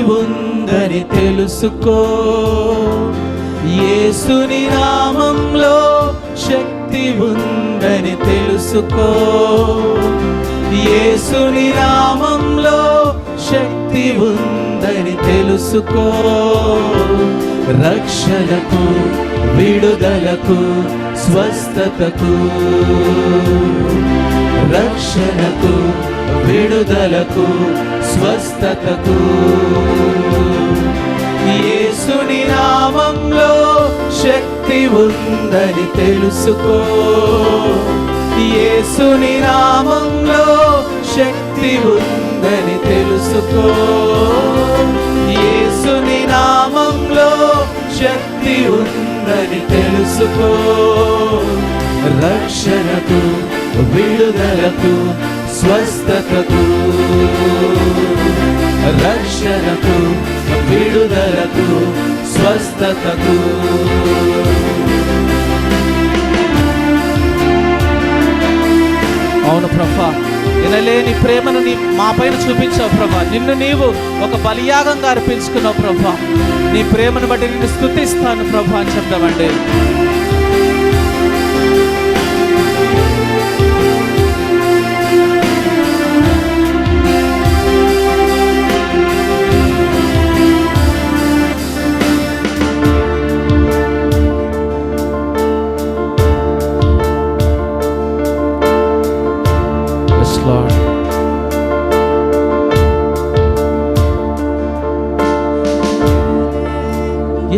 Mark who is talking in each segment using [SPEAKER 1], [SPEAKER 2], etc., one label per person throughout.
[SPEAKER 1] ఉందని తెలుసుకో. యేసుని నామంలో శక్తి ఉందని తెలుసుకో. యేసుని నామంలో శక్తి ఉందని తెలుసుకో. రక్షణకు, విడుదలకు, స్వస్థతకు. రక్షణకు, విడుదలకు, స్వస్థతకు. యేసుని నామంలో శక్తి ఉందని తెలుసుకో. యేసుని నామంలో శక్తి ఉందని తెలుసుకో. యేసుని నామంలో శక్తి ఉందని తెలుసుకో. రక్షణకు, విడుదలకు, స్వస్థతకు. రక్షణకు, విడుదలకు, స్వస్థతకు. అవును ప్రభా, వినలేని ప్రేమను మా పైన చూపించావు ప్రభా. నిన్ను నీవు ఒక బలియాగంగా అర్పించుకున్నావు ప్రభా. నీ ప్రేమను బట్టి నిన్ను స్తుతిస్తాను ప్రభా అని చెప్తామండి.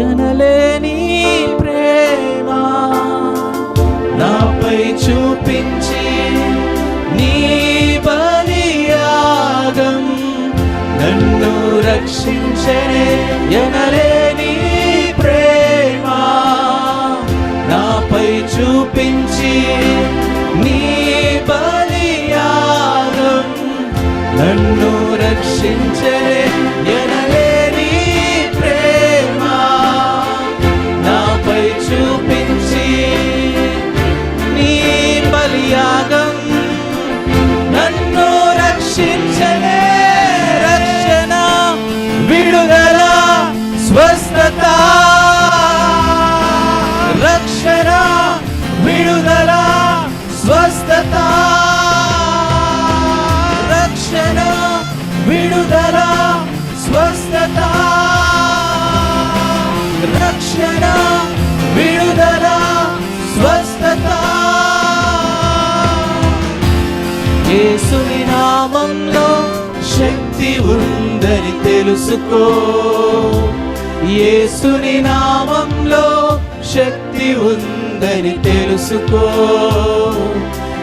[SPEAKER 1] ఎనలేని ప్రేమ నాపై చూపించి నీ బలియాగం నన్ను రక్షించనే. ఎనలేని ప్రేమ నాపై చూపించి నీ బలియాగం నన్ను రక్షించనే. ఎనలేని ప్రేమ నాపై చూపించి నీ బలియాగం నన్ను రక్షించనే. రక్షణ, విడుదల, స్వస్థత. రక్షణ, విడుదల, స్వస్థత. రక్షణ, విడుదల, స్వస్థత. రక్షణ, విడుదల, స్వస్థత. యేసుని నామంలో శక్తి ఉందని తెలుసుకో. యేసుని నామంలో శక్తి ఉందని తెలుసుకో.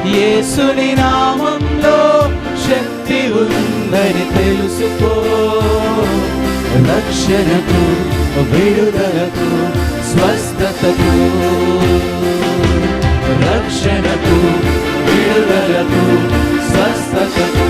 [SPEAKER 1] యేసుని నామంలో శక్తి ఉందని తెలుసుకో. రక్షణకు, విడుదలకు, స్వస్థతకు. రక్షణకు, విడుదలకు, స్వస్థతకు.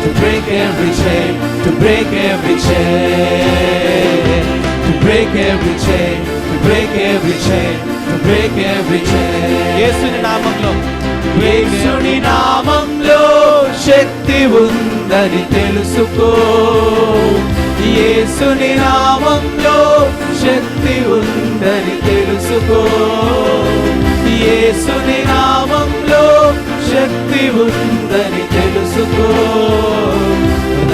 [SPEAKER 1] To break every chain, to break every chain, to break every chain, to break every chain, to break every chain. యేసుని నామంలో, యేసుని నామంలో శక్తి ఉందని తెలుసుకో. యేసుని నామంలో శక్తి ఉందని తెలుసుకో. యేసుని నామంలో శక్తి ఉందని తెలుసుకో.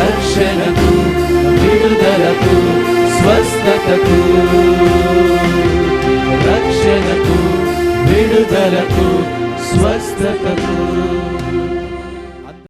[SPEAKER 1] రక్షణకు, విడుదలకు, స్వస్థతకు. రక్షణకు, విడుదలకు, స్వస్థతకు.